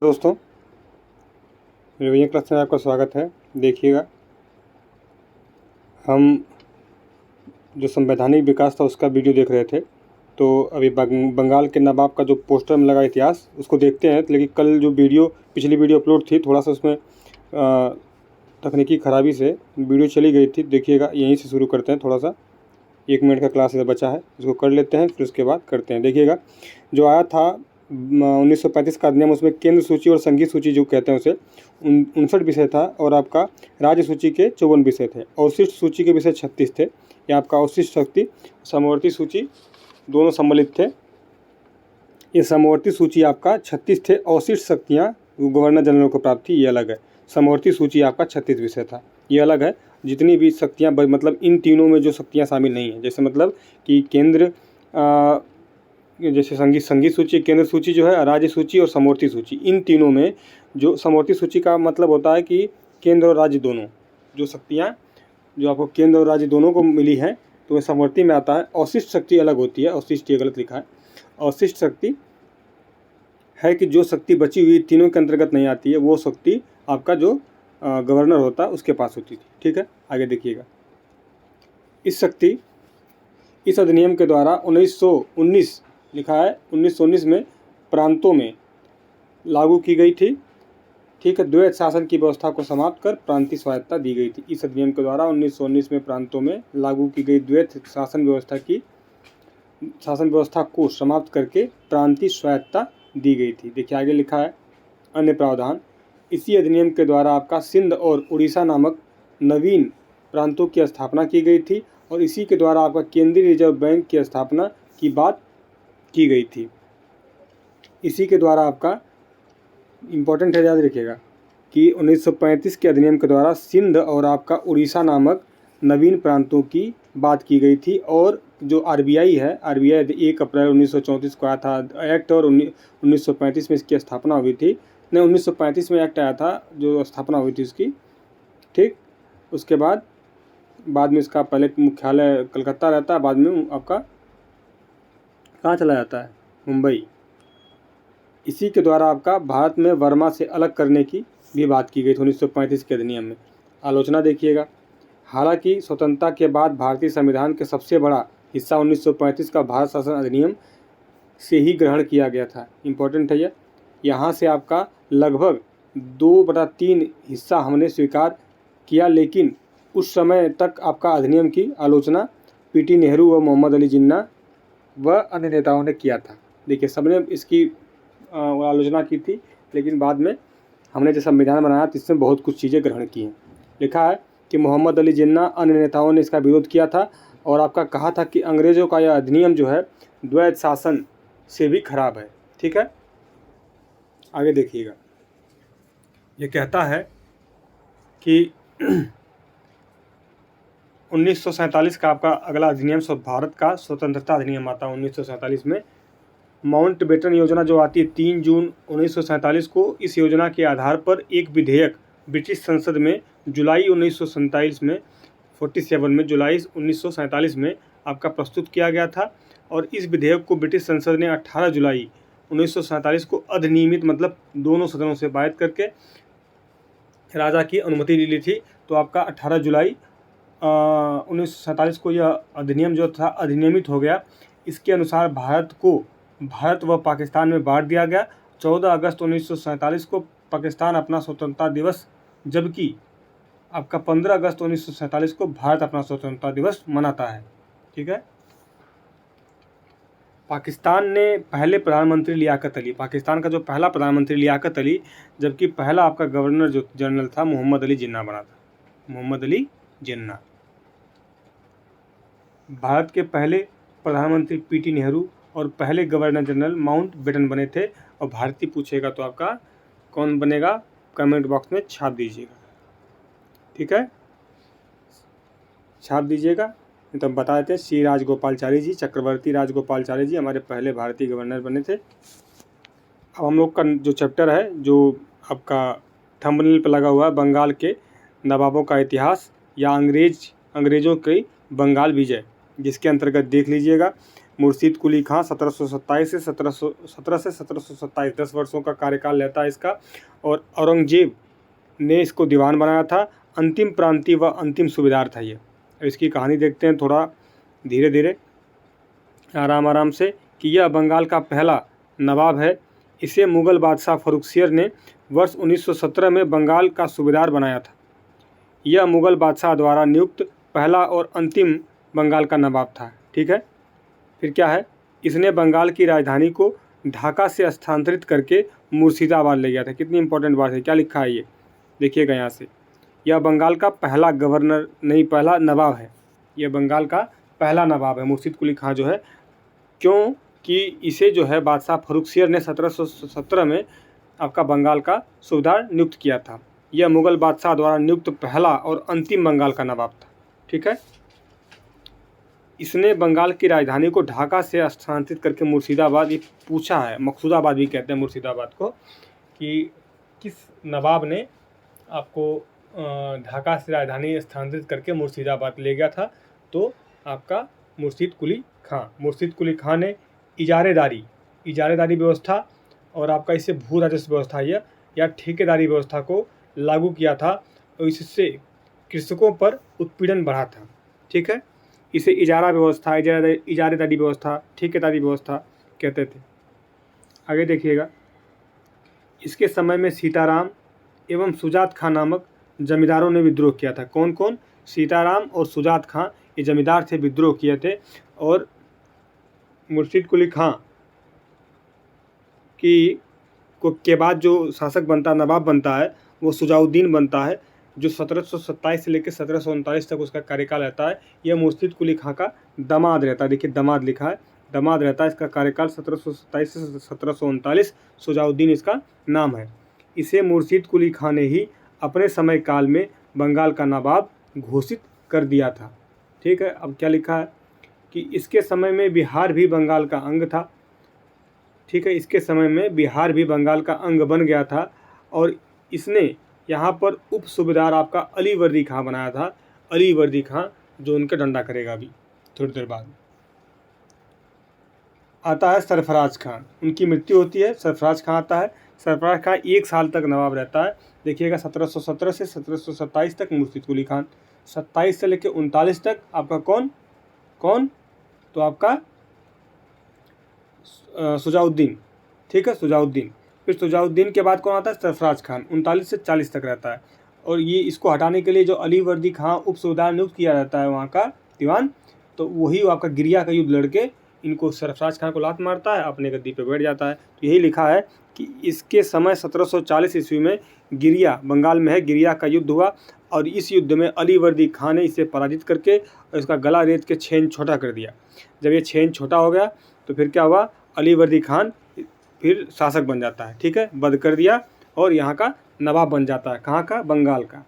दोस्तों, revision class में आपका स्वागत है। देखिएगा, हम जो संवैधानिक विकास था उसका वीडियो देख रहे थे। तो अभी बंगाल के नवाब का जो पोस्टर में लगा इतिहास उसको देखते हैं। लेकिन कल जो पिछली वीडियो अपलोड थी, थोड़ा सा उसमें तकनीकी खराबी से वीडियो चली गई थी। देखिएगा, यहीं से शुरू करते हैं। थोड़ा सा 1 मिनट का क्लास बचा है, इसको कर लेते हैं, फिर उसके बाद करते हैं। देखिएगा, जो आया था 1935 का अधिनियम, उसमें केंद्र सूची और संघीय सूची जो कहते हैं उसे 59 विषय था, और आपका राज्य सूची के 54 विषय थे। अवशिष्ट सूची के विषय 36 थे। ये आपका अवशिष्ट शक्ति, समवर्ती सूची दोनों सम्मिलित थे। ये समवर्ती सूची आपका 36 थे। अवशिष्ट शक्तियाँ गवर्नर जनरल को प्राप्त थी, ये अलग है। समवर्ती सूची आपका 36 विषय था, ये अलग है। जितनी भी शक्तियाँ, मतलब इन तीनों में जो शक्तियाँ शामिल नहीं हैं, जैसे मतलब कि केंद्र, जैसे संघीय सूची, केंद्र सूची जो है, राज्य सूची और समवर्ती सूची, इन तीनों में जो समवर्ती सूची का मतलब होता है कि केंद्र और राज्य दोनों जो शक्तियाँ जो आपको केंद्र और राज्य दोनों को मिली है, तो वह समवर्ती में आता है। अवशिष्ट शक्ति अलग होती है। अवशिष्ट, ये गलत लिखा है। अवशिष्ट शक्ति है कि जो शक्ति बची हुई तीनों के अंतर्गत नहीं आती है, वो शक्ति आपका जो गवर्नर होता है उसके पास होती थी। ठीक है, आगे देखिएगा। इस अधिनियम के द्वारा 1919 लिखा है, 1919 में प्रांतों में लागू की गई थी। ठीक है, द्वैत शासन की व्यवस्था को समाप्त कर प्रांतीय स्वायत्तता दी गई थी। इस अधिनियम के द्वारा 1919 में प्रांतों में लागू की गई द्वैत शासन व्यवस्था को समाप्त करके प्रांतीय स्वायत्तता दी गई थी। देखिए, आगे लिखा है, अन्य प्रावधान। इसी अधिनियम के द्वारा आपका सिंध और उड़ीसा नामक नवीन प्रांतों की स्थापना की गई थी, और इसी के द्वारा आपका केंद्रीय रिजर्व बैंक की स्थापना की बात की गई थी। इसी के द्वारा आपका इम्पोर्टेंट है, याद रखिएगा, कि 1935 के अधिनियम के द्वारा सिंध और आपका उड़ीसा नामक नवीन प्रांतों की बात की गई थी। और जो आरबीआई है, आरबीआई 1 अप्रैल 1934 को आया था एक्ट, और 1935 में इसकी स्थापना हुई थी। नहीं, 1935 में एक्ट आया था जो स्थापना हुई थी उसकी। ठीक, उसके बाद में इसका पहले मुख्यालय कलकत्ता रहता है, बाद में आपका कहाँ चला जाता है, मुंबई। इसी के द्वारा आपका भारत में वर्मा से अलग करने की भी बात की गई थी 1935 के अधिनियम में। आलोचना देखिएगा। हालांकि स्वतंत्रता के बाद भारतीय संविधान के सबसे बड़ा हिस्सा 1935 का भारत शासन अधिनियम से ही ग्रहण किया गया था। इम्पोर्टेंट है यह। यहाँ से आपका लगभग 2/3 हिस्सा हमने स्वीकार किया, लेकिन उस समय तक आपका अधिनियम की आलोचना पीटी नेहरू व मोहम्मद अली जिन्ना व अन्य नेताओं ने किया था। देखिए, सबने इसकी आलोचना की थी, लेकिन बाद में हमने जो संविधान बनाया तो इसमें बहुत कुछ चीज़ें ग्रहण की हैं। लिखा है कि मोहम्मद अली जिन्ना अन्य नेताओं ने इसका विरोध किया था, और आपका कहा था कि अंग्रेज़ों का यह अधिनियम जो है द्वैत शासन से भी खराब है। ठीक है, आगे देखिएगा। ये कहता है कि 1947 का आपका अगला अधिनियम भारत का स्वतंत्रता अधिनियम आता है 1947 में। माउंटबेटन योजना जो आती है 3 जून 1947 को, इस योजना के आधार पर एक विधेयक ब्रिटिश संसद में जुलाई 1947 में 47 में जुलाई 1947 में आपका प्रस्तुत किया गया था। और इस विधेयक को ब्रिटिश संसद ने 18 जुलाई 1947 को अधिनियमित, मतलब दोनों सदनों से पारित करके राजा की अनुमति ली थी। तो आपका 18 जुलाई 1947 को यह अधिनियम जो था अधिनियमित हो गया। इसके अनुसार भारत व पाकिस्तान में बांट दिया गया। 14 अगस्त 1947 को पाकिस्तान अपना स्वतंत्रता दिवस, जबकि आपका 15 अगस्त 1947 को भारत अपना स्वतंत्रता दिवस मनाता है। ठीक है, पाकिस्तान ने पहले प्रधानमंत्री लियाकत अली, पाकिस्तान का जो पहला प्रधानमंत्री लियाकत अली, जबकि पहला आपका गवर्नर जो जनरल था मोहम्मद अली जिन्ना बना था। मोहम्मद अली जिन्ना। भारत के पहले प्रधानमंत्री पीटी नेहरू और पहले गवर्नर जनरल माउंटबेटन बने थे। और भारतीय पूछेगा तो आपका कौन बनेगा, कमेंट बॉक्स में छाप दीजिएगा। ठीक है, छाप दीजिएगा। तो हम बता देते हैं, श्री राजगोपालचारी जी, चक्रवर्ती राजगोपालचारी जी हमारे पहले भारतीय गवर्नर बने थे। अब हम लोग का जो चैप्टर है, जो आपका थंबनेल पर लगा हुआ है, बंगाल के नवाबों का इतिहास या अंग्रेज़ों की बंगाल विजय, जिसके अंतर्गत देख लीजिएगा मुर्शीद कुली खां 1727 से 1727 10 वर्षों का कार्यकाल रहता है इसका। और औरंगजेब ने इसको दीवान बनाया था। अंतिम प्रांतीय व अंतिम सूबेदार था ये। अब इसकी कहानी देखते हैं थोड़ा धीरे धीरे आराम आराम से कि यह बंगाल का पहला नवाब है। इसे मुग़ल बादशाह फ़र्रुखसियर ने वर्ष 1917 में बंगाल का सूबेदार बनाया था। यह मुग़ल बादशाह द्वारा नियुक्त पहला और अंतिम बंगाल का नवाब था। ठीक है, फिर क्या है, इसने बंगाल की राजधानी को ढाका से स्थानांतरित करके मुर्शिदाबाद ले गया था। कितनी इंपॉर्टेंट बात है, क्या लिखा है ये देखिएगा यहाँ से। यह बंगाल का पहला गवर्नर नहीं, पहला नवाब है। यह बंगाल का पहला नवाब है मुर्शीद कुली खां जो है, क्योंकि इसे जो है बादशाह फ़र्रुखसियर ने 1717 में आपका बंगाल का सूबेदार नियुक्त किया था। यह मुग़ल बादशाह द्वारा नियुक्त पहला और अंतिम बंगाल का नवाब था। ठीक है, इसने बंगाल की राजधानी को ढाका से स्थानांतरित करके मुर्शिदाबाद, ये पूछा है, मकसूदाबाद भी कहते हैं मुर्शिदाबाद को, कि किस नवाब ने आपको ढाका से राजधानी स्थानांतरित करके मुर्शिदाबाद ले गया था। तो आपका मुर्शीद कुली खां। मुर्शीद कुली खां ने इजारेदारी व्यवस्था और आपका इससे भू राजस्व व्यवस्था या ठेकेदारी व्यवस्था को लागू किया था और इससे कृषकों पर उत्पीड़न बढ़ा था। ठीक है, इसे इजारा व्यवस्था, इजारेदारी व्यवस्था, ठेकेदारी व्यवस्था कहते थे। आगे देखिएगा, इसके समय में सीताराम एवं सुजात खां नामक जमींदारों ने विद्रोह किया था। कौन कौन? सीताराम और सुजात खां, ये जमींदार थे, विद्रोह किए थे। और मुर्शीद कुली खां के बाद जो शासक बनता, नवाब बनता है, वो शुजाउद्दीन बनता है, जो 1727 से लेकर 1739 तक उसका कार्यकाल रहता है। यह मुर्शीद कुली खां का दामाद रहता है। देखिए दामाद लिखा है, दामाद रहता है। इसका कार्यकाल 1727 से 1739, शुजाउद्दीन इसका नाम है। इसे मुर्शीद कुली खां ने ही अपने समय काल में बंगाल का नवाब घोषित कर दिया था। ठीक है, अब क्या लिखा है कि इसके समय में बिहार भी बंगाल का अंग था। ठीक है, इसके समय में बिहार भी बंगाल का अंग बन गया था और इसने यहाँ पर उप सूबेदार आपका अली वर्दी खां बनाया था। अली वर्दी खां जो उनका डंडा करेगा अभी थोड़ी देर बाद। आता है सरफराज खान, उनकी मृत्यु होती है, सरफराज खां आता है। सरफराज खां 1 साल तक नवाब रहता है। देखिएगा 1717 से 1727 तक मुर्शीद कुली खान, 27 से लेकर 39 तक आपका कौन तो आपका शुजाउद्दीन। ठीक है, शुजाउद्दीन। फिर शुजाउद्दीन के बाद कौन आता है? सरफराज खान, 39 से 40 तक रहता है। और ये इसको हटाने के लिए जो अली वर्दी खां उप सूबेदार नियुक्त किया जाता है वहाँ का दीवान, तो वही आपका गिरिया का युद्ध लड़के इनको सरफराज खान को लात मारता है, अपने गद्दी पे बैठ जाता है। तो यही लिखा है कि इसके समय 1740 ईस्वी में गिरिया, बंगाल में है, गिरिया का युद्ध हुआ और इस युद्ध में अली वर्दी खां ने इसे पराजित करके और इसका गला रेत के छेन छोटा कर दिया। जब ये छेन छोटा हो गया तो फिर क्या हुआ, अली वर्दी खान फिर शासक बन जाता है। ठीक है, वध कर दिया और यहाँ का नवाब बन जाता है। कहाँ का? बंगाल का।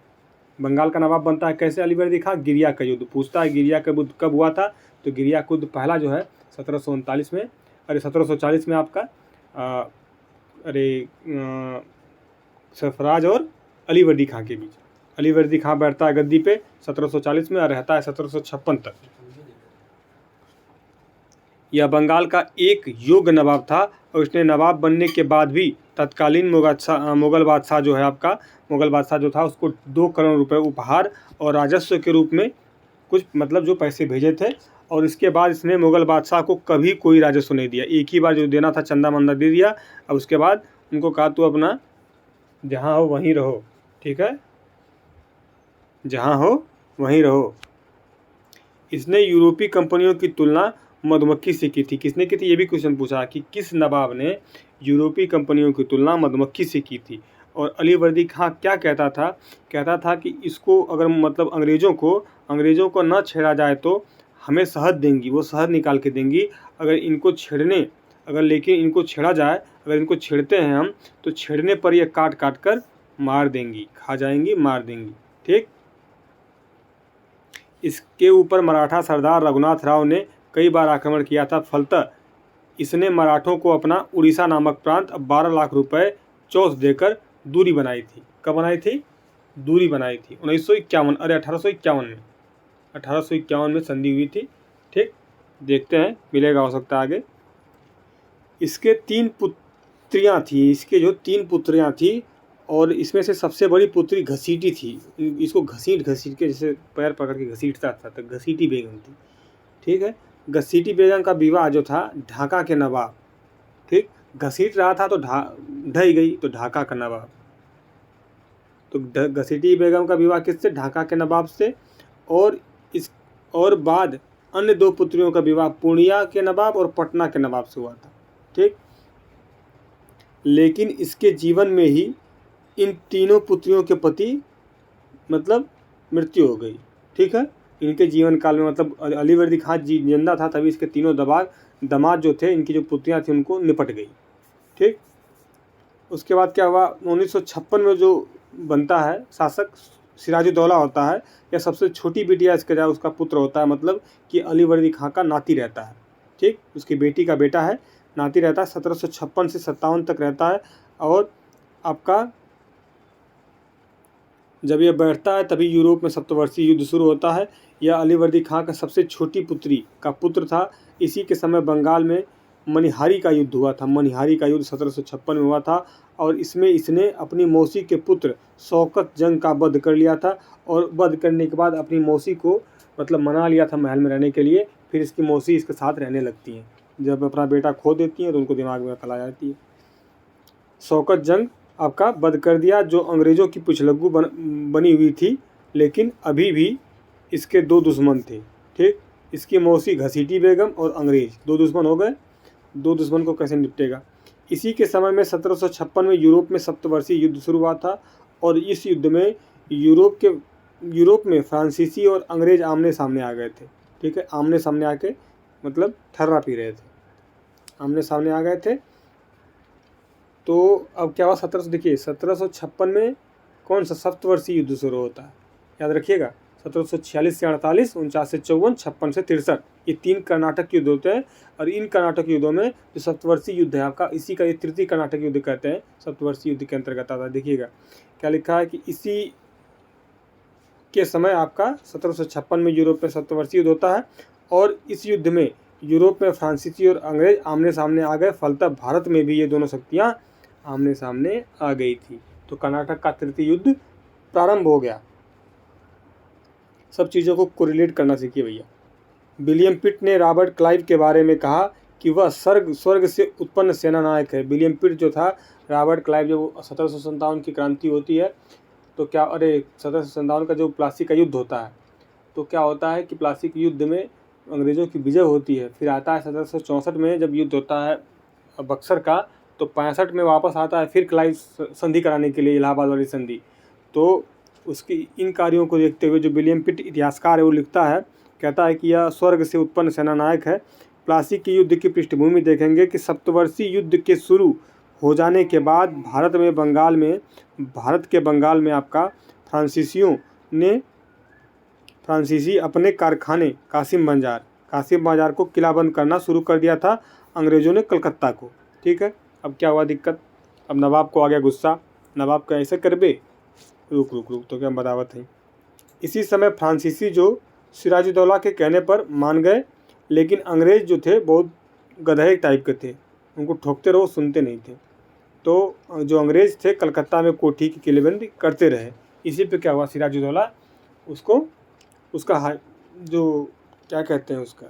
बंगाल का नवाब बनता है कैसे? अली वर्दी खान। गिरिया का युद्ध पूछता है, गिरिया का युद्ध कब हुआ था? तो गिरिया का युद्ध पहला जो है 1739 में, 1740 में आपका सरफराज और अली वर्दी खां के बीच। अली वर्दी खां बैठता है गद्दी पे 1740 में और रहता है 1756 तक। यह बंगाल का एक योग्य नवाब था और इसने नवाब बनने के बाद भी तत्कालीन मुग़ल बादशाह जो है आपका, मुग़ल बादशाह जो था उसको 2 करोड़ रुपए उपहार और राजस्व के रूप में कुछ मतलब जो पैसे भेजे थे। और इसके बाद इसने मुग़ल बादशाह को कभी कोई राजस्व नहीं दिया। एक ही बार जो देना था चंदा मंदा दे दिया और उसके बाद उनको कहा तू अपना जहाँ हो वहीं रहो। ठीक है, जहाँ हो वहीं रहो। इसने यूरोपीय कंपनियों की तुलना मधुमक्खी से की थी। किसने की थी? ये भी क्वेश्चन पूछा कि किस नवाब ने यूरोपीय कंपनियों की तुलना मधुमक्खी से की थी। और अली वर्दी खां क्या कहता था? कहता था कि इसको अगर मतलब अंग्रेज़ों को न छेड़ा जाए तो हमें शहद देंगी, वो शहद निकाल के देंगी। अगर इनको छेड़ा जाए, अगर इनको छेड़ते हैं हम तो छेड़ने पर ये काट काट कर मार देंगी, खा जाएंगी, मार देंगी। ठीक, इसके ऊपर मराठा सरदार रघुनाथ राव ने कई बार आक्रमण किया था। फलतः इसने मराठों को अपना उड़ीसा नामक प्रांत 12 लाख रुपए चौथ देकर दूरी बनाई थी। कब बनाई थी? दूरी बनाई थी 1851 में 1851 में संधि हुई थी। ठीक, देखते हैं मिलेगा हो सकता है आगे। इसके 3 पुत्रियां थी, इसके जो 3 पुत्रियां थी और इसमें से सबसे बड़ी पुत्री घसीटी थी। इसको घसीट घसीट के जैसे पैर पकड़ के घसीटता था, तो घसीटी बेगम थी। ठीक है, घसीटी बेगम का विवाह जो था ढाका के नवाब, ठीक, घसीट रहा था तो ढह गई, तो ढाका का नवाब। तो घसीटी बेगम का विवाह किससे? ढाका के नवाब से। और बाद अन्य 2 पुत्रियों का विवाह पूर्णिया के नवाब और पटना के नवाब से हुआ था। ठीक, लेकिन इसके जीवन में ही इन तीनों पुत्रियों के पति मतलब मृत्यु हो गई। ठीक है, इनके जीवन काल में मतलब अलीवर्दी खां जिंदा था तभी इसके तीनों दामाद जो थे, इनकी जो पुत्रियां थी उनको निपट गई। ठीक, उसके बाद क्या हुआ, 1956 में जो बनता है शासक सिराजुद्दौला होता है, या सबसे छोटी बिटिया इसके जाए उसका पुत्र होता है, मतलब कि अलीवर्दी खां का नाती रहता है। ठीक, उसकी बेटी का बेटा है, नाती रहता है, 1756 से 57 तक रहता है। और आपका जब यह बैठता है तभी यूरोप में सप्तवर्षीय युद्ध शुरू होता है। यह अलीवर्दी खां का सबसे छोटी पुत्री का पुत्र था। इसी के समय बंगाल में मनिहारी का युद्ध हुआ था। मनिहारी का युद्ध 1756 में हुआ था और इसमें इसने अपनी मौसी के पुत्र शौकत जंग का वध कर लिया था। और वध करने के बाद अपनी मौसी को मतलब मना लिया था महल में रहने के लिए। फिर इसकी मौसी इसके साथ रहने लगती हैं। जब अपना बेटा खो देती हैं तो उनको दिमाग में अकल आ जाती है। शौकत जंग आपका वध कर दिया, जो अंग्रेज़ों की पुछलग्गू बनी हुई थी, लेकिन अभी भी इसके 2 दुश्मन थे। ठीक, इसकी मौसी घसीटी बेगम और अंग्रेज़ 2 दुश्मन हो गए। 2 दुश्मन को कैसे निपटेगा। इसी के समय में 1756 में यूरोप में सप्तवर्षीय युद्ध शुरू हुआ था और इस युद्ध में यूरोप में फ्रांसीसी और अंग्रेज़ आमने सामने आ गए थे। ठीक है, आमने सामने आके मतलब ठर्रा पी रहे थे, आमने सामने आ गए थे। तो अब क्या हुआ, 1756 में कौन सा सप्तवर्षीय युद्ध शुरू होता है, याद रखिएगा। 1746 से 48, 49 से 54, 56 से 63, ये 3 कर्नाटक युद्ध होते हैं। और इन कर्नाटक युद्धों में जो सप्तवर्षीय युद्ध है आपका, इसी का ये तृतीय कर्नाटक युद्ध कहते हैं, सप्तवर्षीय युद्ध के अंतर्गत आता है। देखिएगा क्या लिखा है कि इसी के समय आपका 1756 में यूरोप में सप्तवर्षीय युद्ध होता है और इस युद्ध में यूरोप में फ्रांसीसी और अंग्रेज आमने सामने आ गए। फलतः भारत में भी ये दोनों शक्तियाँ आमने सामने आ गई थी। तो कर्नाटक का तृतीय युद्ध प्रारंभ हो गया। सब चीज़ों को कोरिलेट करना सीखिए भैया। विलियम पिट ने रॉबर्ट क्लाइव के बारे में कहा कि वह स्वर्ग से उत्पन्न सेनानायक है। विलियम पिट जो था, रॉबर्ट क्लाइव, जब 1757 की क्रांति होती है तो क्या, 1757 का जो प्लासी का युद्ध होता है, तो क्या होता है कि प्लासी के युद्ध में अंग्रेज़ों की विजय होती है। फिर आता है 1764 में जब युद्ध होता है बक्सर का, तो 65 में वापस आता है फिर क्लाइव संधि कराने के लिए, इलाहाबाद वाली संधि। तो उसकी इन कार्यों को देखते हुए जो विलियम पिट इतिहासकार है वो लिखता है, कहता है कि यह स्वर्ग से उत्पन्न सेनानायक है। प्लासी के युद्ध की पृष्ठभूमि देखेंगे कि सप्तवर्षीय युद्ध के शुरू हो जाने के बाद भारत के बंगाल में आपका फ्रांसीसी अपने कारखाने कासिम बाजार को किलाबंद करना शुरू कर दिया था, अंग्रेज़ों ने कलकत्ता को। ठीक है, अब क्या हुआ दिक्कत, अब नवाब को आ गया गुस्सा। नवाब का ऐसे करबे, रुक तो क्या बतावत है। इसी समय फ्रांसीसी जो सिराजुद्दौला के कहने पर मान गए, लेकिन अंग्रेज़ जो थे बहुत गधे टाइप के थे, उनको ठोकते रहो सुनते नहीं थे। तो जो अंग्रेज़ थे कलकत्ता में कोठी की किलेबंदी करते रहे। इसी पे क्या हुआ, सिराजुद्दौला उसका जो क्या कहते हैं उसका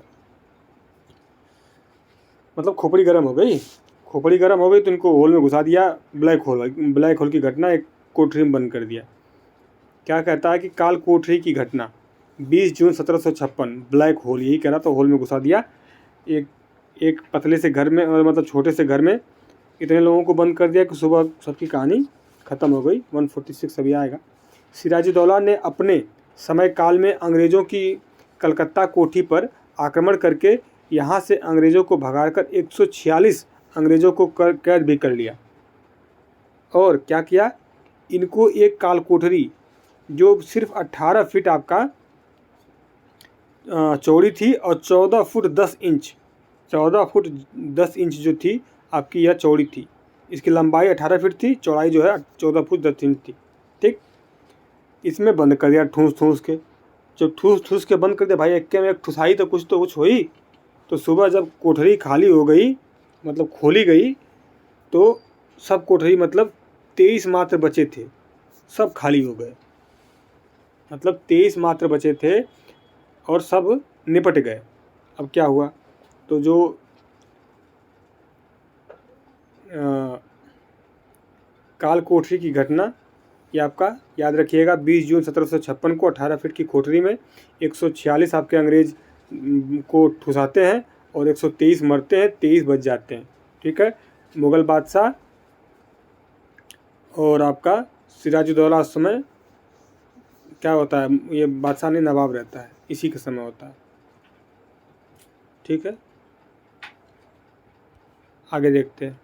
मतलब खोपड़ी गर्म हो गई तो इनको होल में घुसा दिया। ब्लैक होल की घटना एक कोठरी में बंद कर दिया। क्या कहता है कि काल कोठरी की घटना 20 जून 1756, ब्लैक होल, यही कहना, तो होल में घुसा दिया एक पतले से घर में, मतलब छोटे से घर में इतने लोगों को बंद कर दिया कि सुबह सबकी कहानी ख़त्म हो गई। 146 अभी आएगा। सिराजुद्दौला ने अपने समय काल में अंग्रेज़ों की कलकत्ता कोठी पर आक्रमण करके यहाँ से अंग्रेज़ों को भगाकर 146 अंग्रेज़ों को कैद भी कर लिया। और क्या किया, इनको एक काल कोठरी जो सिर्फ 18 फीट आपका चौड़ी थी और 14 फुट 10 इंच जो थी आपकी यह चौड़ी थी। इसकी लंबाई 18 फीट थी, चौड़ाई जो है 14 फुट 10 इंच थी। ठीक, इसमें बंद कर दिया ठूस के। जब ठूस के बंद कर दिया भाई, एक में एक ठुसाई तो कुछ हुई। तो सुबह जब कोठरी खाली हो गई, मतलब खोली गई, तो सब कोठरी मतलब 23 मात्र बचे थे, सब खाली हो गए। मतलब 23 मात्र बचे थे और सब निपट गए। अब क्या हुआ, तो जो काल कोठरी की घटना, ये आपका याद रखिएगा। 20 जून 1756 को 18 फीट की कोठरी में 146 आपके अंग्रेज को ठुसाते हैं और 123 मरते हैं, 23 बच जाते हैं। ठीक है। मुग़ल बादशाह और आपका सिराजुद्दौला उस समय क्या होता है, ये बादशाह नहीं नवाब रहता है, इसी के समय होता है। ठीक है, आगे देखते हैं।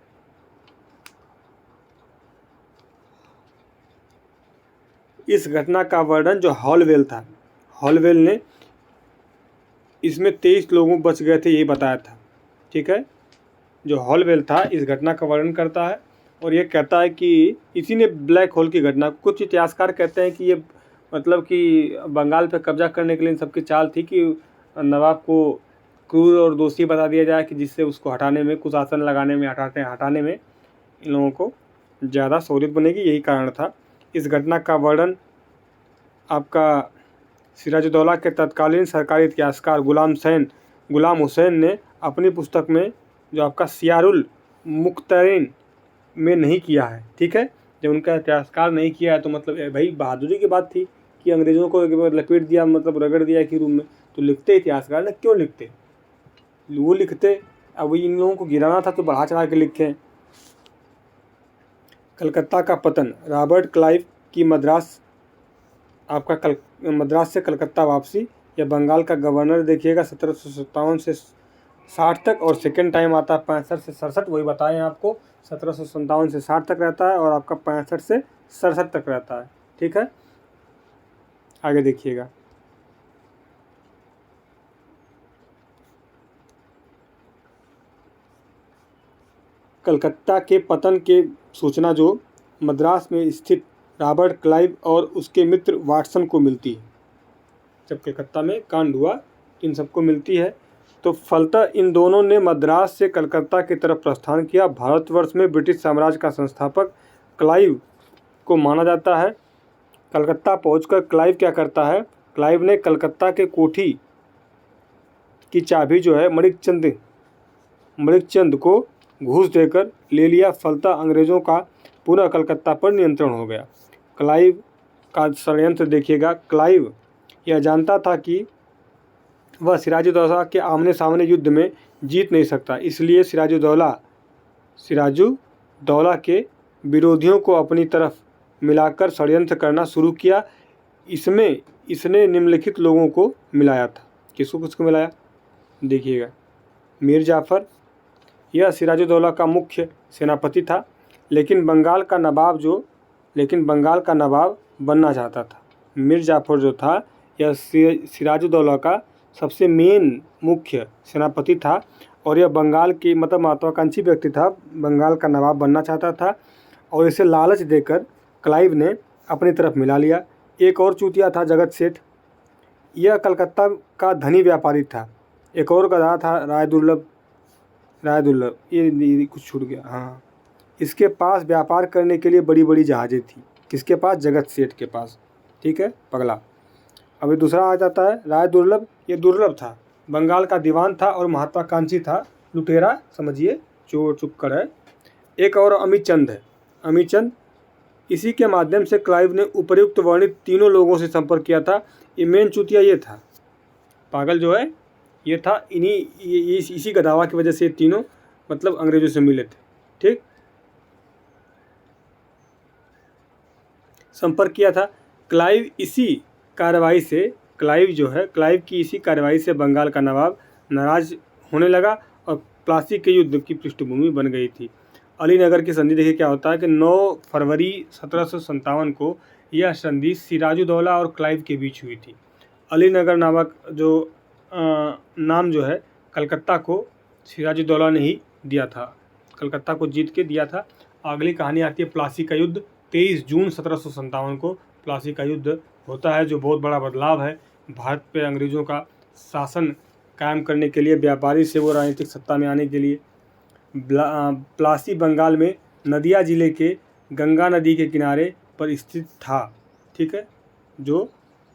इस घटना का वर्णन जो हॉलवेल था, हॉलवेल ने इसमें 23 लोगों बच गए थे, यही बताया था। ठीक है, जो हॉलवेल था इस घटना का वर्णन करता है और ये कहता है कि इसी ने ब्लैक होल की घटना, कुछ इतिहासकार कहते हैं कि ये मतलब कि बंगाल पर कब्जा करने के लिए इन सबकी चाल थी कि नवाब को क्रूर और दोषी बता दिया जाए, कि जिससे उसको हटाने में, कुशासन लगाने में, हटाने में इन लोगों को ज़्यादा सहूलियत बनेगी, यही कारण था। इस घटना का वर्णन आपका सिराजुद्दौला के तत्कालीन सरकारी इतिहासकार गुलाम हुसैन ने अपनी पुस्तक में, जो आपका सियारुल मुख्तरीन में नहीं किया है। ठीक है, जब उनका इतिहासकार नहीं किया है तो मतलब भाई बहादुरी की बात थी कि अंग्रेज़ों को लपेट दिया, मतलब रगड़ दिया कि रूम में, तो लिखते इतिहासकार ने, क्यों लिखते, वो लिखते। अब इन लोगों को गिराना था तो बढ़ा चढ़ा के लिखे। कलकत्ता का पतन, रॉबर्ट क्लाइव की मद्रास से कलकत्ता वापसी, या बंगाल का गवर्नर देखिएगा 1757 से 60 तक, और सेकेंड टाइम आता है 65 से 67, वही बताएं आपको, 1757 से 60 तक रहता है और आपका 65 से 67 तक रहता है। ठीक है, आगे देखिएगा। कलकत्ता के पतन के सूचना जो मद्रास में स्थित रॉबर्ट क्लाइव और उसके मित्र वाटसन को मिलती है। जब कलकत्ता में कांड हुआ इन सबको मिलती है, तो फलतः इन दोनों ने मद्रास से कलकत्ता की तरफ प्रस्थान किया। भारतवर्ष में ब्रिटिश साम्राज्य का संस्थापक क्लाइव को माना जाता है। कलकत्ता पहुंचकर क्लाइव क्या करता है, क्लाइव ने कलकत्ता के कोठी की चाबी जो है मणिकचंद को घूस देकर ले लिया। फलतः अंग्रेज़ों का पुनः कलकत्ता पर नियंत्रण हो गया। क्लाइव का षड्यंत्र देखिएगा। क्लाइव यह जानता था कि वह सिराजुद्दौला के आमने सामने युद्ध में जीत नहीं सकता, इसलिए सिराजुद्दौला के विरोधियों को अपनी तरफ मिलाकर षड्यंत्र करना शुरू किया। इसमें इसने निम्नलिखित लोगों को मिलाया था। किसको मिलाया, देखिएगा। मीर जाफ़र, यह सिराजुद्दौला का मुख्य सेनापति था, लेकिन बंगाल का नवाब बनना चाहता था। मीर जाफ़र जो था यह सिराजुद्दौला का सबसे मेन मुख्य सेनापति था और यह बंगाल की मतलब महत्वाकांक्षी व्यक्ति था, बंगाल का नवाब बनना चाहता था और इसे लालच देकर क्लाइव ने अपनी तरफ मिला लिया। एक और चूतिया था जगत सेठ, यह कलकत्ता का धनी व्यापारी था। एक और का नाम था राय दुर्लभ, ये कुछ छूट गया, हाँ। इसके पास व्यापार करने के लिए बड़ी बड़ी जहाज़ें थी। किसके पास, जगत सेठ के पास। ठीक है, पगला। अभी दूसरा आ जाता है राय दुर्लभ। ये दुर्लभ था, बंगाल का दीवान था और महत्वाकांक्षी था, लुटेरा समझिए, चोर चुक्कर है। एक और अमीचंद है, अमीचंद। इसी के माध्यम से क्लाइव ने उपर्युक्त वर्णित तीनों लोगों से संपर्क किया था। ये मेन चूतिया ये था, पागल जो है ये था, इसी का दावा की वजह से तीनों मतलब अंग्रेजों से मिले थे। ठीक, संपर्क किया था। क्लाइव की इसी कार्रवाई से बंगाल का नवाब नाराज होने लगा और प्लासी के युद्ध की पृष्ठभूमि बन गई थी। अलीनगर की संधि देखिए क्या होता है कि 9 फरवरी 1757 को यह संधि सिराजुद्दौला और क्लाइव के बीच हुई थी। अलीनगर नामक जो नाम जो है कलकत्ता को सिराजुद्दौला ने ही दिया था, कलकत्ता को जीत के दिया था। अगली कहानी आती है प्लासी का युद्ध। 23 जून 1757 को प्लासी का युद्ध होता है, जो बहुत बड़ा बदलाव है। भारत पे अंग्रेज़ों का शासन कायम करने के लिए, व्यापारी से वो राजनीतिक सत्ता में आने के लिए। प्लासी बंगाल में नदिया जिले के गंगा नदी के किनारे पर स्थित था, ठीक है, जो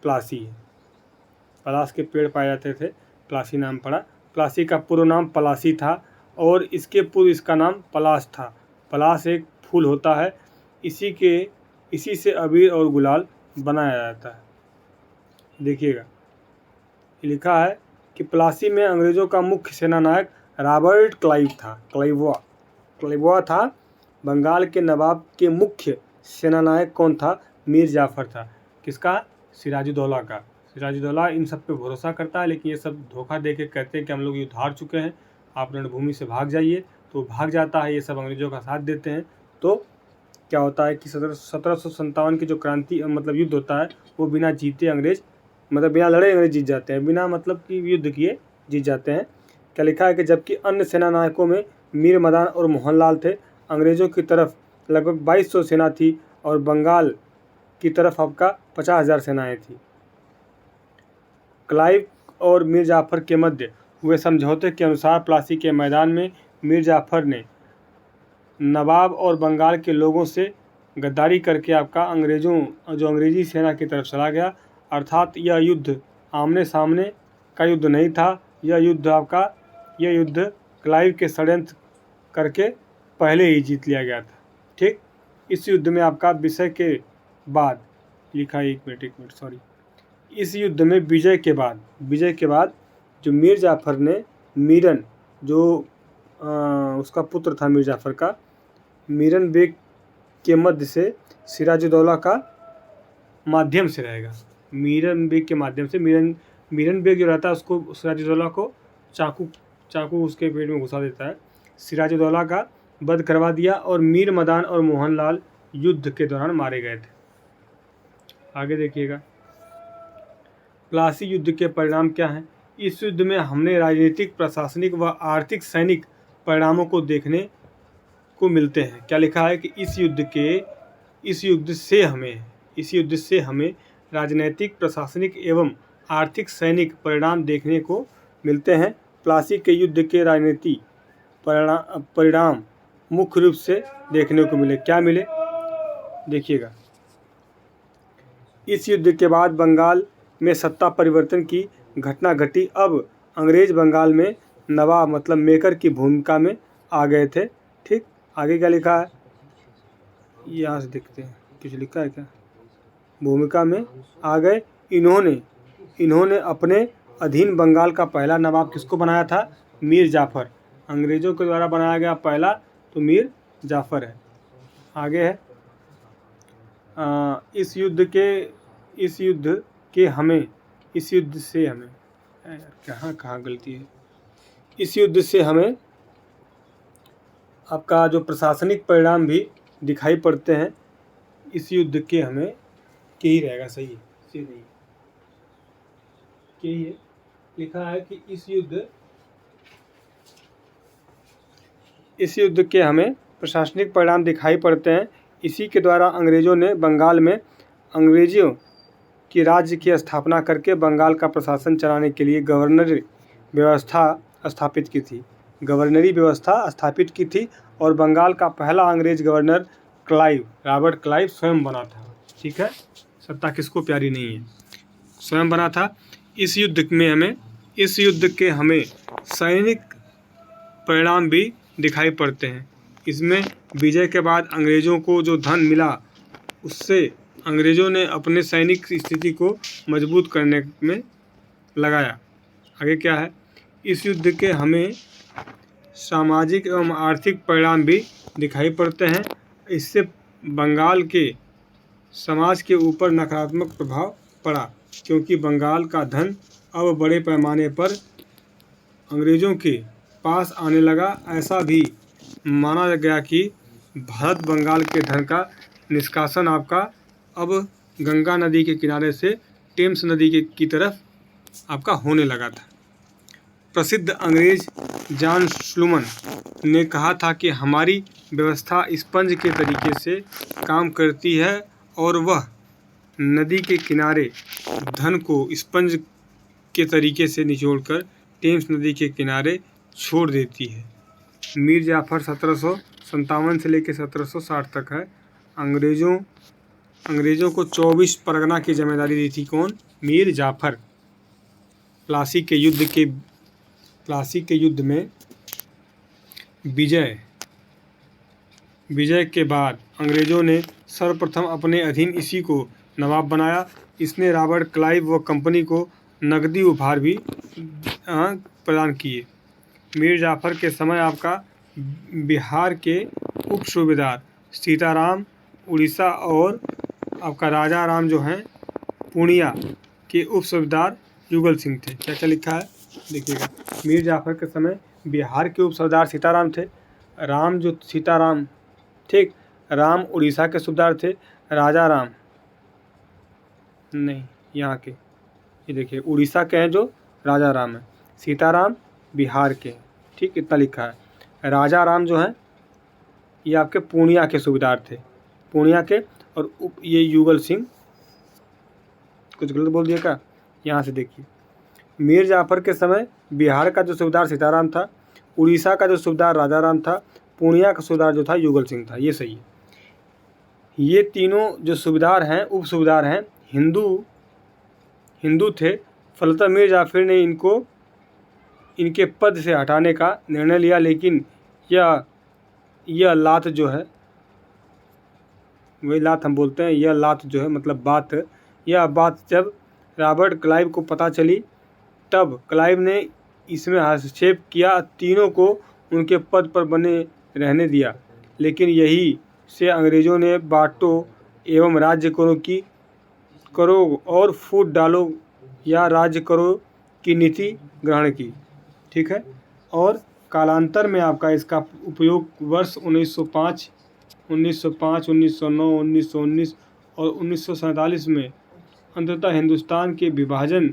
प्लासी है। पलास के पेड़ पाए जाते थे, प्लासी नाम पड़ा। प्लासी का पूर्व नाम पलासी था और इसके पूर्व इसका नाम पलास था। पलास एक फूल होता है, इसी से अबीर और गुलाल बनाया जाता है। देखिएगा, लिखा है कि प्लासी में अंग्रेज़ों का मुख्य सेनानायक रॉबर्ट क्लाइव था। क्लाइव था। बंगाल के नवाब के मुख्य सेनानायक कौन था? मीर जाफ़र था। किसका? सिराजुद्दौला का। सिराजुद्दौला इन सब पे भरोसा करता है, लेकिन ये सब धोखा दे के कहते हैं कि हम लोग युद्ध हार चुके हैं, आप रणभूमि से भाग जाइए, तो भाग जाता है। ये सब अंग्रेज़ों का साथ देते हैं। तो क्या होता है कि 1757 की जो क्रांति मतलब युद्ध होता है, वो बिना जीते अंग्रेज़, मतलब बिना लड़े अंग्रेज़ जीत जाते हैं, बिना मतलब कि युद्ध किए जीत जाते हैं। क्या लिखा है कि जबकि अन्य सेनानायकों में मीर मदान और मोहनलाल थे, अंग्रेज़ों की तरफ लगभग 2200 सेना थी और बंगाल की तरफ आपका 50,000 सेनाएँ थी। क्लाइव और मीर जाफ़र के मध्य हुए समझौते के अनुसार प्लासी के मैदान में मीर जाफ़र ने नवाब और बंगाल के लोगों से गद्दारी करके आपका अंग्रेज़ी सेना की तरफ चला गया। अर्थात यह युद्ध आमने सामने का युद्ध नहीं था, यह युद्ध क्लाइव के षड्यंत्र करके पहले ही जीत लिया गया था, ठीक। इस युद्ध में आपका विजय के बाद लिखा, एक मिनट सॉरी, इस युद्ध में विजय के बाद जो मीर जाफ़र ने मीरन, जो उसका पुत्र था मीर जाफ़र का, मीरन बेग के मध्य से सिराजुद्दौला का माध्यम से रहेगा। मीरन बेग के माध्यम से मीरन बेग जो रहता है उसको सिराजुद्दौला को चाकू उसके पेट में घुसा देता है। सिराजुद्दौला का वध करवा दिया और मीर मदान और मोहनलाल युद्ध के दौरान मारे गए थे। आगे देखिएगा, प्लासी युद्ध के परिणाम क्या हैं? इस युद्ध में हमने राजनीतिक, प्रशासनिक व आर्थिक सैनिक परिणामों को देखने को मिलते हैं। क्या लिखा है कि इस युद्ध से हमें राजनीतिक, प्रशासनिक एवं आर्थिक सैनिक परिणाम देखने को मिलते हैं। प्लासी के युद्ध के राजनीतिक परिणाम मुख्य रूप से देखने को मिले। क्या मिले? देखिएगा, इस युद्ध के बाद बंगाल में सत्ता परिवर्तन की घटना घटी। अब अंग्रेज बंगाल में नवाब मतलब मेकर की भूमिका में आ गए थे, ठीक। आगे क्या लिखा है, यहाँ से देखते हैं, कुछ लिखा है क्या? भूमिका में आ गए। इन्होंने अपने अधीन बंगाल का पहला नवाब किसको बनाया था? मीर जाफ़र। अंग्रेज़ों के द्वारा बनाया गया पहला तो मीर जाफ़र है। आगे है, इस युद्ध से हमें आपका जो प्रशासनिक परिणाम भी दिखाई पड़ते हैं। इस युद्ध के हमें ही रहेगा, सही है, सही नहीं यही है। लिखा है कि इस युद्ध के हमें प्रशासनिक परिणाम दिखाई पड़ते हैं। इसी के द्वारा अंग्रेज़ों ने बंगाल में अंग्रेज़ों की राज्य की स्थापना करके बंगाल का प्रशासन चलाने के लिए गवर्नरी व्यवस्था स्थापित की थी और बंगाल का पहला अंग्रेज गवर्नर रॉबर्ट क्लाइव स्वयं बना था, ठीक है। सत्ता किसको प्यारी नहीं है, स्वयं बना था। इस युद्ध के हमें सैनिक परिणाम भी दिखाई पड़ते हैं। इसमें विजय के बाद अंग्रेज़ों को जो धन मिला, उससे अंग्रेज़ों ने अपने सैनिक स्थिति को मजबूत करने में लगाया। आगे क्या है, इस युद्ध के हमें सामाजिक एवं आर्थिक परिणाम भी दिखाई पड़ते हैं। इससे बंगाल के समाज के ऊपर नकारात्मक प्रभाव पड़ा, क्योंकि बंगाल का धन अब बड़े पैमाने पर अंग्रेज़ों के पास आने लगा। ऐसा भी माना गया कि भारत बंगाल के धन का निष्कासन आपका अब गंगा नदी के किनारे से टेम्स नदी की तरफ आपका होने लगा था। प्रसिद्ध अंग्रेज जॉन स्लूमन ने कहा था कि हमारी व्यवस्था स्पंज के तरीके से काम करती है और वह नदी के किनारे धन को स्पंज के तरीके से निचोड़कर टेम्स नदी के किनारे छोड़ देती है। मीर जाफ़र 1757 से लेकर 1760 तक है। अंग्रेज़ों को 24 परगना की जिम्मेदारी दी थी। कौन? मीर जाफ़र। प्लासी के युद्ध में विजय के बाद अंग्रेज़ों ने सर्वप्रथम अपने अधीन इसी को नवाब बनाया। इसने रॉबर्ट क्लाइव व कंपनी को नकदी उपहार भी प्रदान किए। मीर जाफ़र के समय आपका बिहार के उप सूबेदार सीताराम, उड़ीसा और आपका राजा राम जो हैं पूर्णिया के उप सूबेदार युगल सिंह थे। क्या क्या लिखा है देखिएगा। मीर जाफ़र के समय बिहार के उप सूबेदार सीताराम थे। सीताराम, ठीक। राम उड़ीसा के सूबेदार थे। राजा राम नहीं, यहाँ के, ये देखिए उड़ीसा के हैं जो राजा राम है। सीताराम बिहार के, ठीक, इतना लिखा है। राजा राम जो हैं ये आपके पूर्णिया के सूबेदार थे, पूर्णिया के। और ये युगल सिंह, कुछ गलत बोल दिया क्या? यहाँ से देखिए, मीर जाफ़र के समय बिहार का जो सूबेदार सीताराम था, उड़ीसा का जो सूबेदार राजा राम था, पूर्णिया का सूबेदार जो था युगल सिंह था। ये सही है। ये तीनों जो सूबेदार हैं, उप सूबेदार हैं, हिंदू थे। फलतः मीर जाफ़र ने इनके पद से हटाने का निर्णय लिया। लेकिन यह लात जो है, वही लात हम बोलते हैं, यह लात जो है मतलब यह बात जब रॉबर्ट क्लाइव को पता चली, तब क्लाइव ने इसमें हस्तक्षेप किया, तीनों को उनके पद पर बने रहने दिया। लेकिन यही से अंग्रेज़ों ने बाँटो एवं राज्य करो और फूट डालो या राज्य करो की नीति ग्रहण की, ठीक है। और कालांतर में आपका इसका उपयोग वर्ष 1905, 1909, 1919 और 1947 में अंततः हिंदुस्तान के विभाजन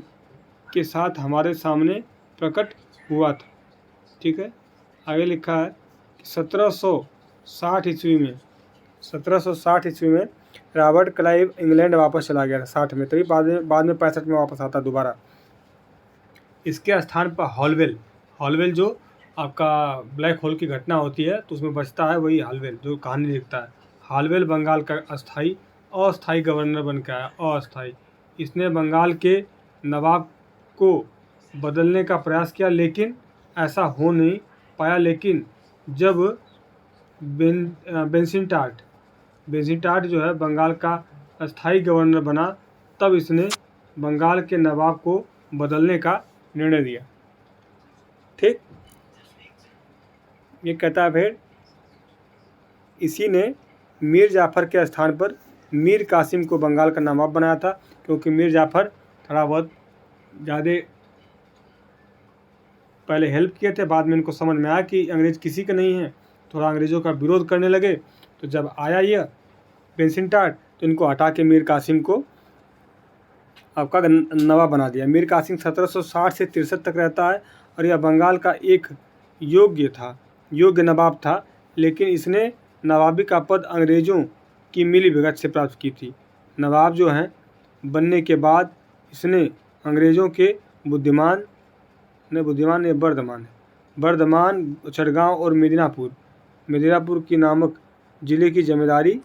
के साथ हमारे सामने प्रकट हुआ था, ठीक है। आगे लिखा है कि 1760 ईस्वी में रॉबर्ट क्लाइव इंग्लैंड वापस चला गया था 60 में, तभी बाद में 65 में वापस आता दोबारा। इसके स्थान पर हॉलवेल जो आपका ब्लैक होल की घटना होती है तो उसमें बचता है वही हॉलवेल जो कहानी लिखता है। हॉलवेल बंगाल का अस्थाई गवर्नर बन के आया, अस्थाई। इसने बंगाल के नवाब को बदलने का प्रयास किया, लेकिन ऐसा हो नहीं पाया। लेकिन जब बेंसिटार्ट जो है बंगाल का अस्थाई गवर्नर बना, तब इसने बंगाल के नवाब को बदलने का निर्णय दिया, ठीक। ये कहता है फिर इसी ने मीर जाफ़र के स्थान पर मीर कासिम को बंगाल का नवाब बनाया था, क्योंकि मीर जाफ़र थोड़ा बहुत ज़्यादा पहले हेल्प किए थे। बाद में इनको समझ में आया कि अंग्रेज़ किसी के नहीं हैं, थोड़ा अंग्रेज़ों का विरोध करने लगे। तो जब आया यह बेंसिटार्ट तो इनको हटा के मीर कासिम को आपका नवाब बना दिया। मीर कासिम 1760 से 63 तक रहता है और यह बंगाल का एक योग्य नवाब था, लेकिन इसने नवाबी का पद अंग्रेज़ों की मिलीभगत से प्राप्त की थी। नवाब जो हैं बनने के बाद इसने अंग्रेज़ों के बर्धमान, चटगांव और मिदनापुर की नामक ज़िले की जमींदारी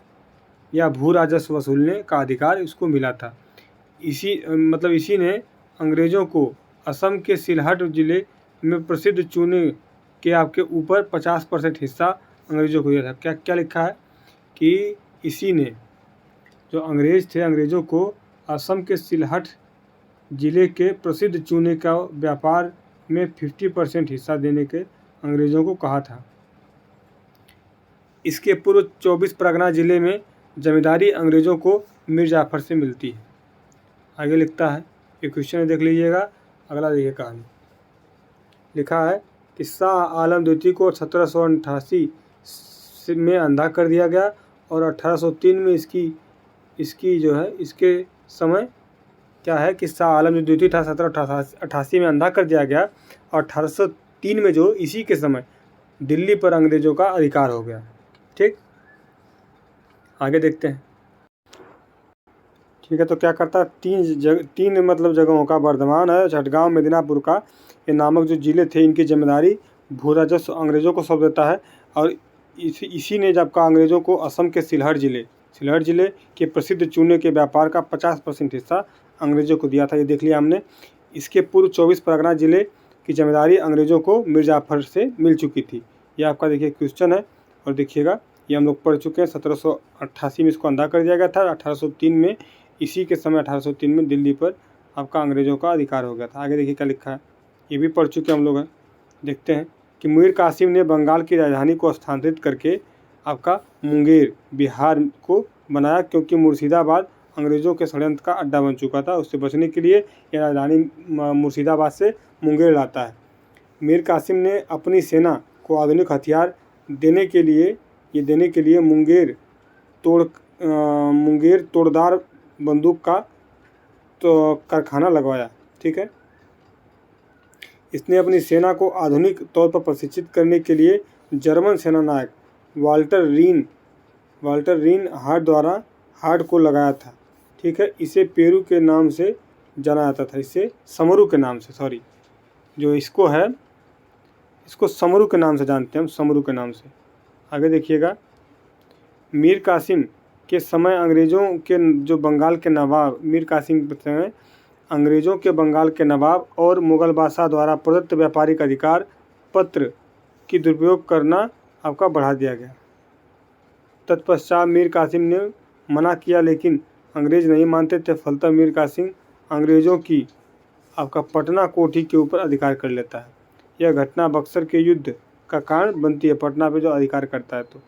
या भू राजस्व वसूलने का अधिकार इसको मिला था। इसी ने अंग्रेज़ों को असम के सिलहट ज़िले में प्रसिद्ध चूने के आपके ऊपर 50% हिस्सा अंग्रेज़ों को दिया था। क्या क्या लिखा है कि इसी ने, जो अंग्रेज़ थे, अंग्रेज़ों को असम के सिलहट ज़िले के प्रसिद्ध चूने का व्यापार में 50% हिस्सा देने के अंग्रेज़ों को कहा था। इसके पूर्व 24 परगना ज़िले में जमींदारी अंग्रेज़ों को मीर जाफ़र से मिलती है। आगे लिखता है, ये क्वेश्चन देख लीजिएगा। अगला देखिए कहानी लिखा है कि शाह आलम द्वितीय को 1788 में अंधा कर दिया गया और 1803 में इसकी जो है इसके समय क्या है कि शाह आलम जो द्वितीय था 1788 में अंधा कर दिया गया और 1803 में जो इसी के समय दिल्ली पर अंग्रेज़ों का अधिकार हो गया, ठीक। आगे देखते हैं, ठीक है। तो क्या करता है, तीन मतलब जगहों का, बर्धमान है, चटगांव, मिदनापुर का, ये नामक जो जिले थे इनकी जिम्मेदारी भू राजस्व अंग्रेज़ों को सौंप देता है और इसी ने जब का अंग्रेज़ों को असम के सिलहट जिले के प्रसिद्ध चूने के व्यापार का 50% हिस्सा अंग्रेज़ों को दिया था। ये देख लिया हमने। इसके पूर्व 24 परगना जिले की जिम्मेदारी अंग्रेज़ों को मीर जाफ़र से मिल चुकी थी। यह आपका देखिए क्वेश्चन है और देखिएगा ये हम लोग पढ़ चुके हैं। 1788 में इसको अंधा कर दिया गया था। 1803 में इसी के समय 1803 में दिल्ली पर आपका अंग्रेज़ों का अधिकार हो गया था। आगे देखिए क्या लिखा है, ये भी पढ़ चुके हम लोग हैं। देखते हैं कि मीर कासिम ने बंगाल की राजधानी को स्थानांतरित करके आपका मुंगेर बिहार को बनाया, क्योंकि मुर्शिदाबाद अंग्रेज़ों के षड्यंत्र का अड्डा बन चुका था। उससे बचने के लिए यह राजधानी मुर्शिदाबाद से मुंगेर लाता है। मीर कासिम ने अपनी सेना को आधुनिक हथियार देने के लिए मुंगेर तोड़दार बंदूक का तो कारखाना लगवाया। ठीक है, इसने अपनी सेना को आधुनिक तौर पर प्रशिक्षित करने के लिए जर्मन सेनानायक वाल्टर रीन हार्ड को लगाया था। ठीक है, इसे पेरू के नाम से जाना जाता था, इसे समरू के नाम से, सॉरी जो इसको है इसको समरू के नाम से जानते हैं हम, समरू के नाम से। आगे देखिएगा, मीर कासिम के समय अंग्रेज़ों के जो बंगाल के नवाब मीर कासिम के समय अंग्रेज़ों के बंगाल के नवाब और मुग़ल बादशाह द्वारा प्रदत्त व्यापारिक अधिकार पत्र की दुरुपयोग करना आपका बढ़ा दिया गया। तत्पश्चात मीर कासिम ने मना किया, लेकिन अंग्रेज़ नहीं मानते थे। फलतः मीर कासिम अंग्रेज़ों की आपका पटना कोठी के ऊपर अधिकार कर लेता है। यह घटना बक्सर के युद्ध का कारण बनती है, पटना पे जो अधिकार करता है। तो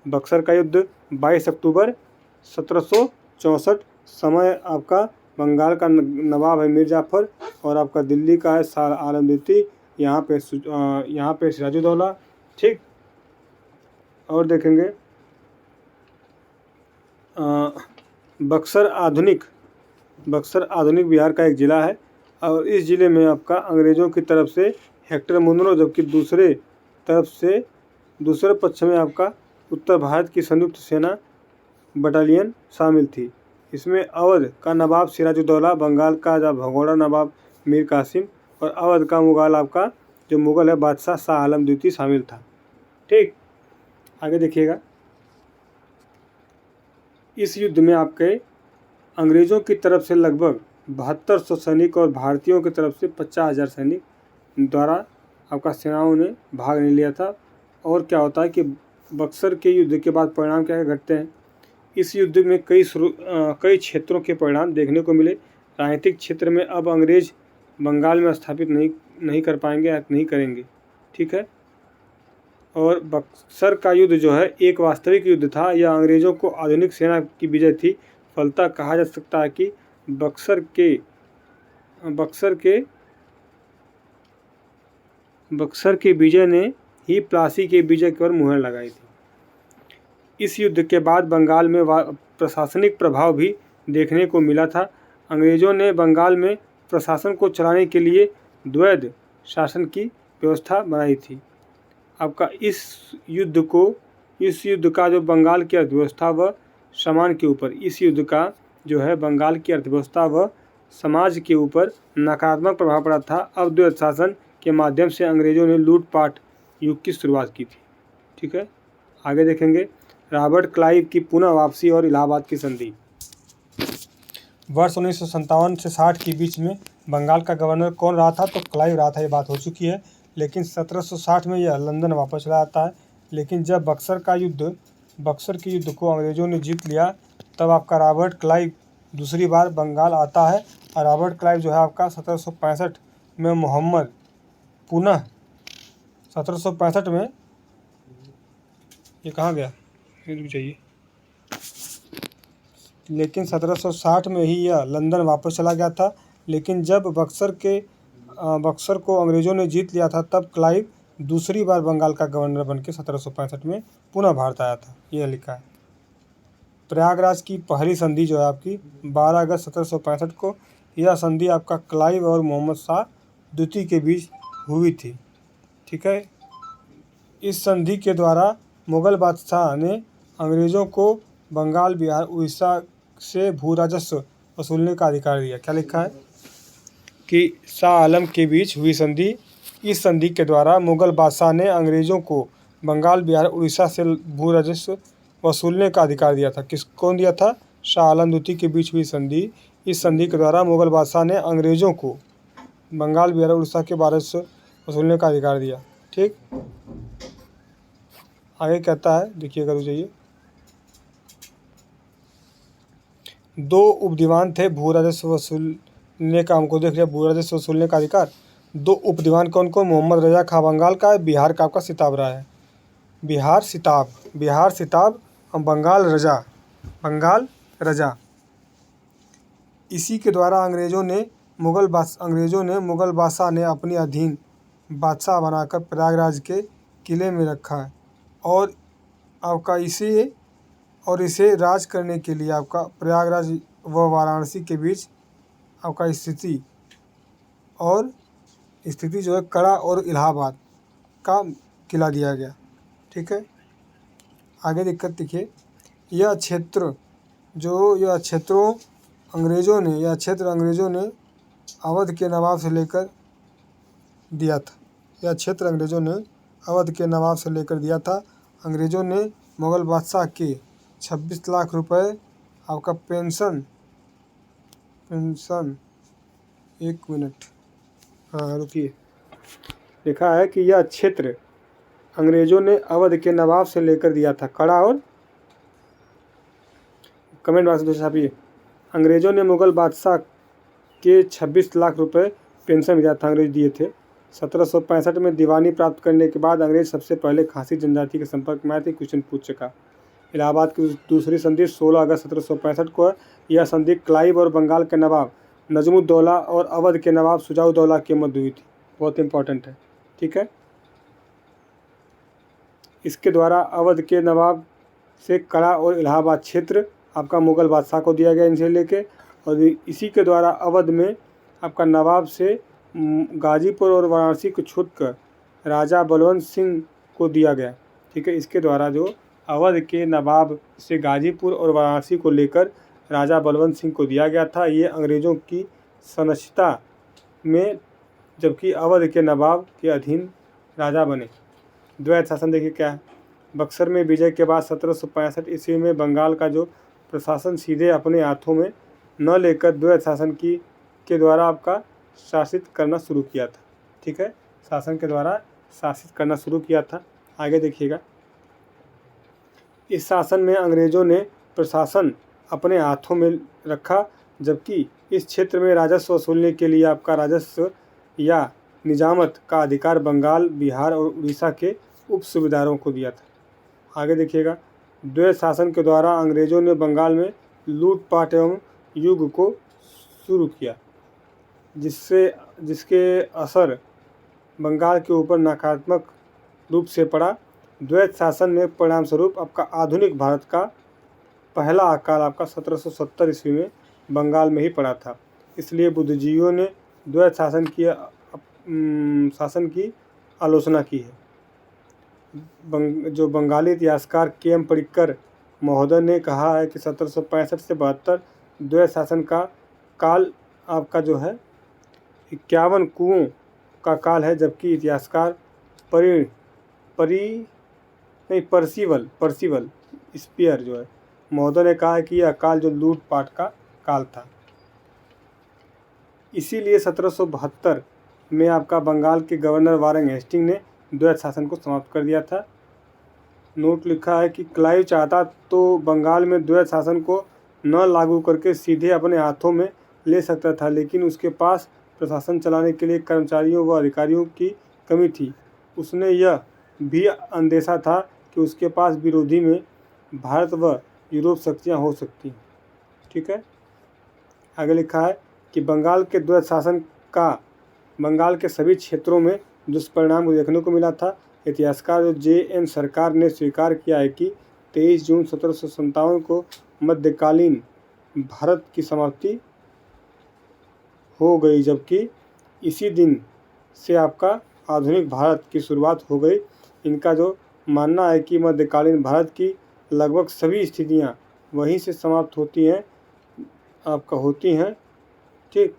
बक्सर का युद्ध 22 अक्टूबर 1764, समय आपका बंगाल का नवाब है मीर जाफ़र और आपका दिल्ली का है शाह आलम द्वितीय, यहाँ पे सिराजुद्दौला। ठीक, और देखेंगे बक्सर आधुनिक बिहार का एक ज़िला है और इस ज़िले में आपका अंग्रेज़ों की तरफ से हेक्टर मुनरो, जबकि दूसरे पक्ष में आपका उत्तर भारत की संयुक्त सेना बटालियन शामिल थी। इसमें अवध का नवाब सिराजुद्दौला, बंगाल का भगोड़ा नवाब मीर कासिम और अवध का मुगल है बादशाह शाह आलम द्वितीय शामिल था। ठीक, आगे देखिएगा, इस युद्ध में आपके अंग्रेज़ों की तरफ से लगभग 7200 सैनिक और भारतीयों की तरफ से 50,000 सैनिक द्वारा आपका सेनाओं ने भाग नहीं लिया था। और क्या होता है कि बक्सर के युद्ध के बाद परिणाम क्या घटते हैं, इस युद्ध में कई क्षेत्रों के परिणाम देखने को मिले। राजनीतिक क्षेत्र में अब अंग्रेज़ बंगाल में स्थापित नहीं कर पाएंगे या नहीं करेंगे। ठीक है, और बक्सर का युद्ध जो है एक वास्तविक युद्ध था। यह अंग्रेज़ों को आधुनिक सेना की विजय थी। फलतः कहा जा सकता है कि बक्सर के विजय ने ही प्लासी के विजय पर मुहर लगाई थी। इस युद्ध के बाद बंगाल में प्रशासनिक प्रभाव भी देखने को मिला था। अंग्रेज़ों ने बंगाल में प्रशासन को चलाने के लिए द्वैध शासन की व्यवस्था बनाई थी। आपका इस युद्ध का जो बंगाल की अर्थव्यवस्था व समाज के ऊपर बंगाल की अर्थव्यवस्था व समाज के ऊपर नकारात्मक प्रभाव पड़ा था। अब द्वैध शासन के माध्यम से अंग्रेज़ों ने लूटपाट युग की शुरुआत की थी। ठीक है, आगे देखेंगे, रॉबर्ट क्लाइव की पुनः वापसी और इलाहाबाद की संधि। वर्ष 1957 से 60 के बीच में बंगाल का गवर्नर कौन रहा था, तो क्लाइव रहा था, ये बात हो चुकी है। लेकिन 1760 में यह लंदन वापस चला आता है। लेकिन जब बक्सर के युद्ध को अंग्रेज़ों ने जीत लिया, तब आपका रॉबर्ट क्लाइव दूसरी बार बंगाल आता है। और रॉबर्ट क्लाइव जो है आपका 1765 में पुनः 1765 में ये कहाँ गया, रुक जाइए, लेकिन 1760 में ही यह लंदन वापस चला गया था। लेकिन जब बक्सर को अंग्रेज़ों ने जीत लिया था, तब क्लाइव दूसरी बार बंगाल का गवर्नर बनकर 1765 में पुनः भारत आया था। यह लिखा है। प्रयागराज की पहली संधि जो है आपकी 12 अगस्त 1765 को, यह संधि आपका क्लाइव और मोहम्मद शाह द्वितीय के बीच हुई थी। ठीक है, इस संधि के द्वारा मुग़ल बादशाह ने अंग्रेज़ों को बंगाल, बिहार, उड़ीसा से भू राजस्व वसूलने का अधिकार दिया। क्या लिखा है कि शाह आलम के बीच हुई संधि। इस संधि के द्वारा मुगल बादशाह ने अंग्रेज़ों को बंगाल, बिहार, उड़ीसा से भू राजस्व वसूलने का अधिकार दिया था। कौन दिया था? शाह आलम द्वितीय के बीच हुई संधि। इस संधि के द्वारा मुगल बादशाह ने अंग्रेज़ों को बंगाल, बिहार, उड़ीसा के राजस्व वसूलने का अधिकार दिया। ठीक, आगे कहता है, देखिएगा तो चाहिए। 2 उपदीवान थे भू राजस्व वसूलने का, हमको देख लिया भू राजस्व वसूलने का अधिकार। 2 उपदीवान कौन कौन? मोहम्मद रजा खां बंगाल का है, बिहार का आपका सिताब रहा है। बिहार सिताब और बंगाल रजा। इसी के द्वारा अंग्रेज़ों ने मुगल बादशाह ने अपनी अधीन बादशाह बनाकर प्रयागराज के किले में रखा है। और आपका इसे राज करने के लिए आपका प्रयागराज व वाराणसी के बीच आपका स्थिति जो है कड़ा और इलाहाबाद का किला दिया गया। ठीक है, आगे दिक्कत देखिए। यह क्षेत्र अंग्रेज़ों ने अवध के नवाब से लेकर दिया था। अंग्रेज़ों ने मुग़ल बादशाह के 26 लाख रुपए आपका पेंशन 1 मिनट, हाँ रुकिए, लिखा है कि यह क्षेत्र अंग्रेज़ों ने अवध के नवाब से लेकर दिया था। कड़ा और कमेंट बॉक्स में छापिए। अंग्रेज़ों ने मुग़ल बादशाह के 26 लाख रुपए पेंशन दिया था, अंग्रेज दिए थे। 1765 में दीवानी प्राप्त करने के बाद अंग्रेज सबसे पहले खासी जनजाति के संपर्क में आए थे। क्वेश्चन पूछ चुका। इलाहाबाद की दूसरी संधि 16 अगस्त 1765 को है। यह संधि क्लाइव और बंगाल के नवाब नजमुद्दौला और अवध के नवाब शुजाउद्दौला के मध्य हुई थी। बहुत इंपॉर्टेंट है। ठीक है, इसके द्वारा अवध के नवाब से कड़ा और इलाहाबाद क्षेत्र आपका मुग़ल बादशाह को दिया गया इनसे लेके, और इसी के द्वारा अवध में आपका नवाब से गाजीपुर और वाराणसी को छूटकर राजा बलवंत सिंह को दिया गया। ठीक है, इसके द्वारा जो अवध के नवाब से गाजीपुर और वाराणसी को लेकर राजा बलवंत सिंह को दिया गया था, ये अंग्रेज़ों की सनसनीयता में, जबकि अवध के नवाब के अधीन राजा बने। द्वैत शासन देखिए क्या है। बक्सर में विजय के बाद 1765 ईस्वी में बंगाल का जो प्रशासन सीधे अपने हाथों में न लेकर द्वैत शासन के द्वारा आपका शासित करना शुरू किया था। ठीक है, शासन के द्वारा शासित करना शुरू किया था। आगे देखिएगा। इस शासन में अंग्रेज़ों ने प्रशासन अपने हाथों में रखा, जबकि इस क्षेत्र में राजस्व वसूलने के लिए आपका राजस्व या निजामत का अधिकार बंगाल, बिहार और उड़ीसा के उप सूबेदारों को दिया था। आगे देखिएगा। द्वैत शासन के द्वारा अंग्रेज़ों ने बंगाल में लूटपाट एवं युद्ध को शुरू किया, जिसके असर बंगाल के ऊपर नकारात्मक रूप से पड़ा। द्वैत शासन में परिणाम स्वरूप आपका आधुनिक भारत का पहला अकाल आपका 1770 ईस्वी में बंगाल में ही पड़ा था। इसलिए बुद्धिजीवियों ने द्वैत शासन की आलोचना की है। जो बंगाली इतिहासकार के.एम. पडिक्कर महोदय ने कहा है कि 1765 से 72 द्वैत शासन का काल आपका जो है 51 कुओं का काल है, जबकि इतिहासकार पर्सिवल स्पीयर जो है महोदय ने कहा है कि यह काल जो लूटपाट का काल था। इसीलिए 1772 में आपका बंगाल के गवर्नर वारेन हेस्टिंग ने द्वैत शासन को समाप्त कर दिया था। नोट लिखा है कि क्लाइव चाहता तो बंगाल में द्वैत शासन को न लागू करके सीधे अपने हाथों में ले सकता था, लेकिन उसके पास प्रशासन चलाने के लिए कर्मचारियों व अधिकारियों की कमी थी। उसने यह भी अंदेशा था कि उसके पास विरोधी में भारत व यूरोप शक्तियाँ हो सकती हैं। ठीक है, आगे लिखा है कि बंगाल के द्वैत शासन का बंगाल के सभी क्षेत्रों में दुष्परिणाम देखने को मिला था। इतिहासकार जे.एन. सरकार ने स्वीकार किया है कि 23 जून 1757 को मध्यकालीन भारत की समाप्ति हो गई, जबकि इसी दिन से आपका आधुनिक भारत की शुरुआत हो गई। इनका जो मानना है कि मध्यकालीन भारत की लगभग सभी स्थितियां वहीं से समाप्त होती हैं। ठीक,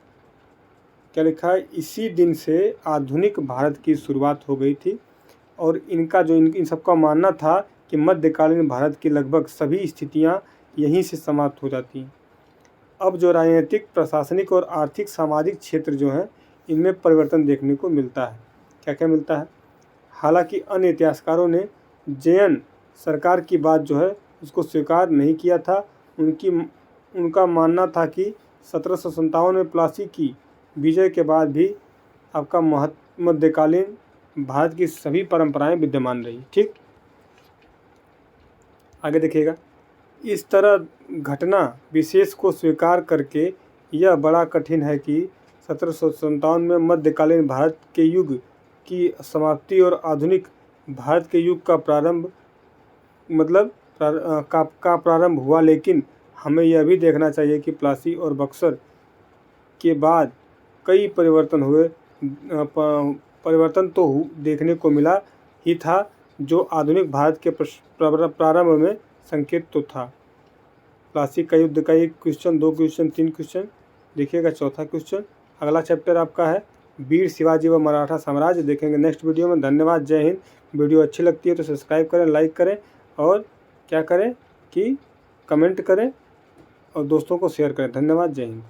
क्या लिखा है, इसी दिन से आधुनिक भारत की शुरुआत हो गई थी। और इनका जो इन सबका मानना था कि मध्यकालीन भारत की लगभग सभी स्थितियां यहीं से समाप्त हो जाती हैं। अब जो राजनीतिक, प्रशासनिक और आर्थिक सामाजिक क्षेत्र जो हैं, इनमें परिवर्तन देखने को मिलता है। क्या क्या मिलता है? हालांकि अन्य इतिहासकारों ने जयन सरकार की बात जो है उसको स्वीकार नहीं किया था। उनका मानना था कि 1757 में प्लासी की विजय के बाद भी आपका मध्यकालीन भारत की सभी परंपराएं विद्यमान रही। ठीक, आगे देखिएगा। इस तरह घटना विशेष को स्वीकार करके यह बड़ा कठिन है कि 1757 में मध्यकालीन भारत के युग की समाप्ति और आधुनिक भारत के युग का प्रारंभ प्रारंभ हुआ। लेकिन हमें यह भी देखना चाहिए कि प्लासी और बक्सर के बाद कई परिवर्तन हुए। परिवर्तन तो देखने को मिला ही था, जो आधुनिक भारत के प्रारंभ में संकेत तो था। प्लासी का युद्ध का 1 क्वेश्चन, 2 क्वेश्चन, 3 क्वेश्चन देखिएगा। चौथा क्वेश्चन, अगला चैप्टर आपका है वीर शिवाजी व मराठा साम्राज्य, देखेंगे नेक्स्ट वीडियो में। धन्यवाद, जय हिंद। वीडियो अच्छी लगती है तो सब्सक्राइब करें, लाइक करें और क्या करें कि कमेंट करें और दोस्तों को शेयर करें। धन्यवाद, जय हिंद।